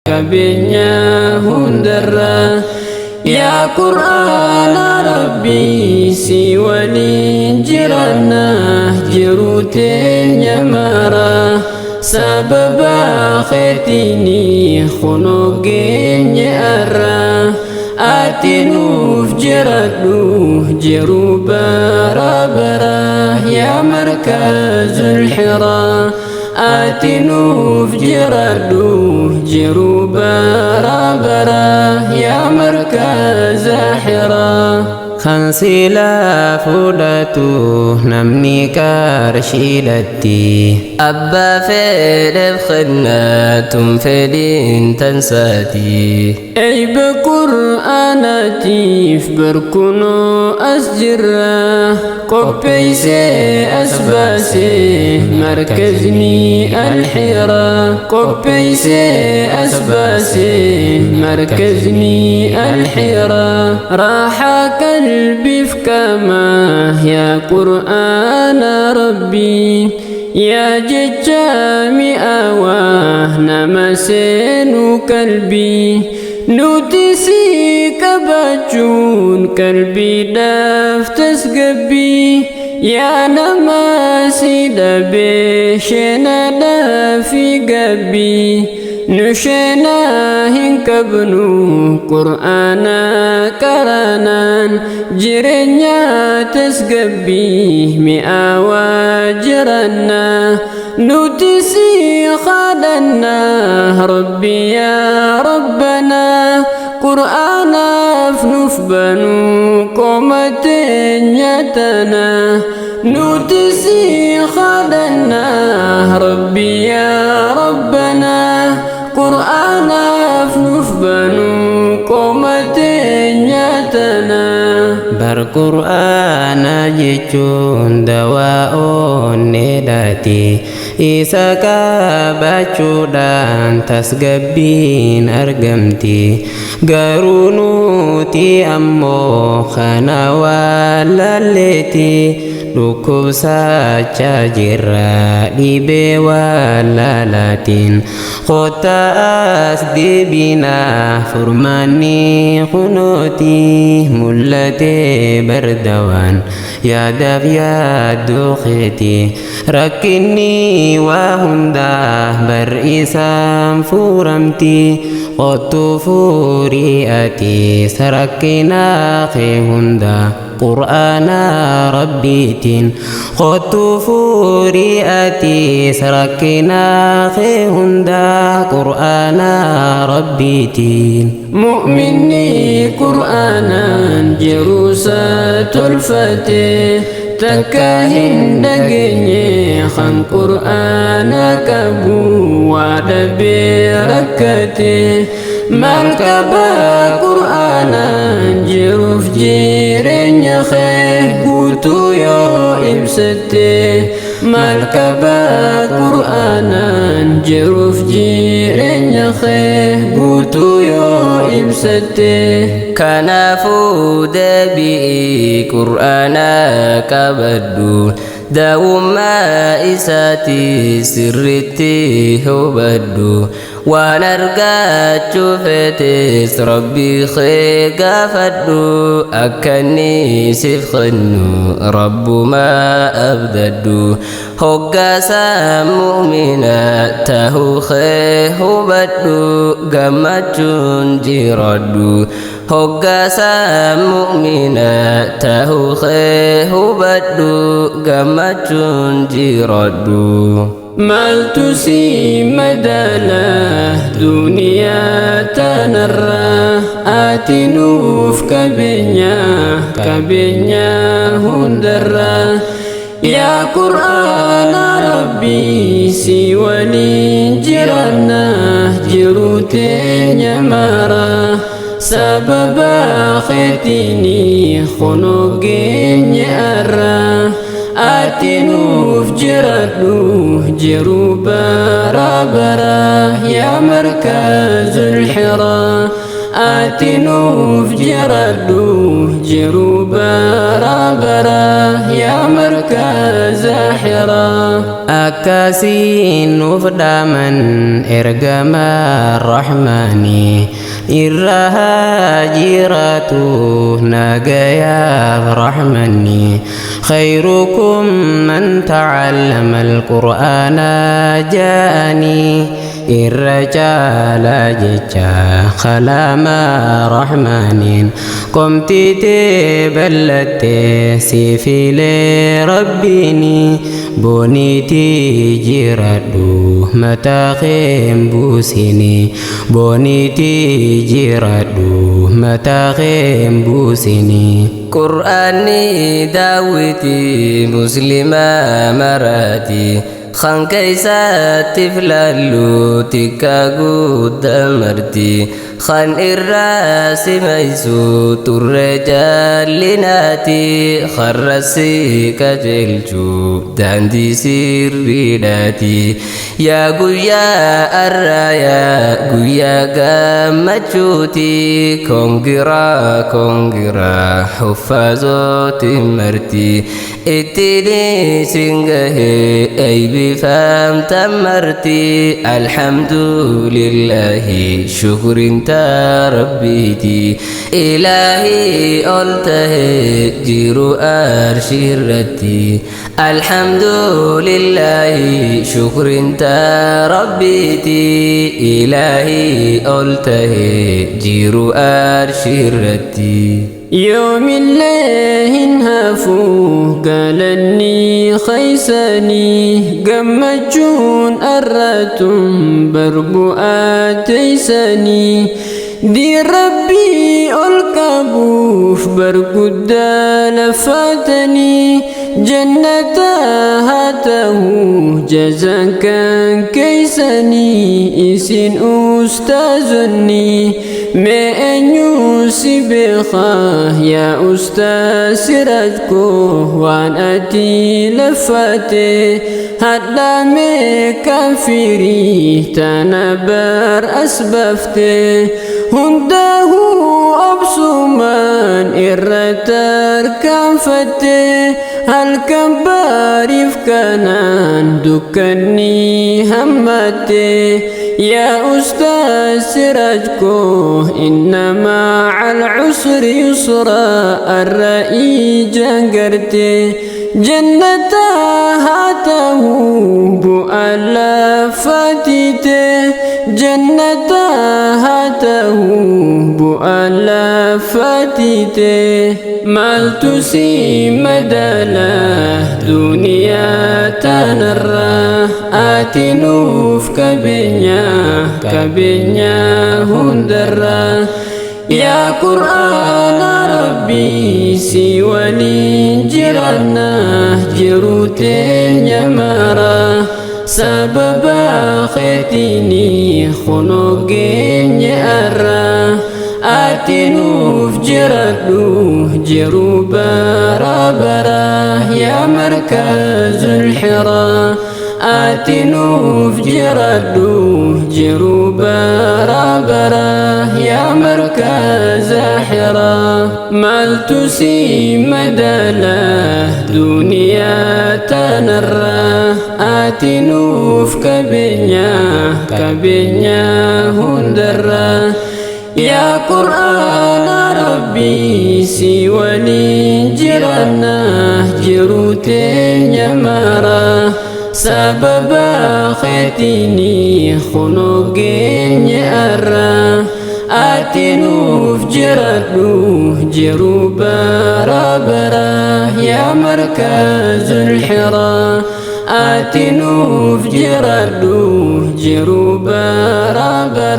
kabenya hundarra ya Qur'an Rabbi si waliin jiranna jirutenya mara sababa khaitini khunugenya arra atinuuf jiradhu jiru bara bara ya markazul hira atinuuf jiradhu jiru bara bara ya markaz hira Khansila fudatu namni karshilatti Abba fedef khidnatum fedin tansati Ayb Qur'anatif berkuno asjirra Qoppeyse asbase markazni alhira Qoppeyse asbase markazni alhira Raha قلبي فكما يا قرآن ربي يا ججامي أواه نمسين قلبي نوتسي كبجون قلبي دافتس قبي يا نماسي دبيشنا دافي قبي نشنا hinkabnu Qur'ana karanan jirenya tasgabbi mi'awa jiranna nutisi khadanna Rabbi ya Rabbana Qur'ana fnuf banu qomatenya tana nutisi khadanna Rabbi ya Rabbana Qur'ana fnuf banu qomatenya tana bar Qur'ana jechuun dawaa nedati isa kabachuudhaan tasgabbiin argamti garuu nuti ammoo kana waallalleeti dhukkubsachaa jirra dhibee wallaalaatiin Kota asdibina furmani kunuti mulate berdawan ya daf ya dukhiti rakini wahunda berisam furamti qotu furiati sarakina khihunda Qur'ana rabbitin qotu furiati sarakina khihunda Qur'ana rabbitin mu'minni Qur'anan jirusatul fatih takahin dagenye kham Qur'ana kabu wada berakati malkaba Qur'anan jiruf jirenya kheh gutu yo imsete malkaba Qur'anan jiruf jirenya kheh gutu yo imsete kana fuda bi Qur'ana kabaddu dawma isati sirriti hubaddu ونرجع شوفتس ربي خيجا فدو أكني سفخنو رب ما أبددو هجا سامؤمنا تهو خيه بدو جمتون جردو هجا سامؤمنا تهو خيه بدو جمتون جردو Maltusi madalah dunia tanarra atinuf kabenya hundarra ya Qur'an Rabbi si wali jiranna jirutenya mara sababa khitini khunugenya arra atinuf jiradhu jiru bara bara ya markazul hira آتنوف جردو جروبا رابرا يا مركز حرا أكاسين وفدامن إرقام الرحمن إرها جيراتو ناقيا رحمني خيركم من تعلم القرآن جاني الرجال جتا خلام رحمن قمت تبلت سيفي لربيني بونيتي جيرادو متاخم بوسيني بونيتي جيرادو متاخم بوسيني قرآني داوتي مسلمة مراتي خان كيسات فلالو تكاغو دمرتي خان الراس ميسو الرجال لناتي خرسي كجلجو داندي سيري داتي يا قويا الرايا قويا قامتشوتي كونغرا حفاظو تمرتي اتني سنغه اي بفهم تمرتي الحمد لله شكر انت ربيتي الهي قلته جيرو ارشيرتي الحمد لله شكر انت ربيتي الهي قلته جيرو ارشيرتي يوم الله هافو قالني خيساني قمجون أراتم بربو آتيساني دي ربي الكابوف برقد لفاتني جنة هاته جزاك كيساني إسن أستاذني ما أن يوسبخه يا أستاذ سراجكو وان أتي لفاتي هذا مكافري تنبر أسبفتي هنده أبسمان إرتر كافتي هل كبار فكانان دكني همتي يا أستاذ سراجكو إنما على العسر يسرا الرأي جنقرتي جنة هاته بؤلا فاتيته جنة هاته بؤلا فاتيته مالتسي مداله دنيا تنرى آتنوف كبنيا هندرى يا قرآن ربي سيواني جرنا جروتين يمارا سبب خيتيني خنوقين يأرى آتنوف جردو جروبا رابرا يا مركز الحرا آتنوف جردو جروبا رابرا يا مركز حرا مالتسي مداله دنيا تنرى آتنوف كبنيا هندرى يا قرآن ربي سيواني جرنا جروتين يمارا سبب خيتيني خنوقين يأرى آتنوف جردو جروبا رابرا يا مركز الحرا آتنوف جردو جروبا رابرا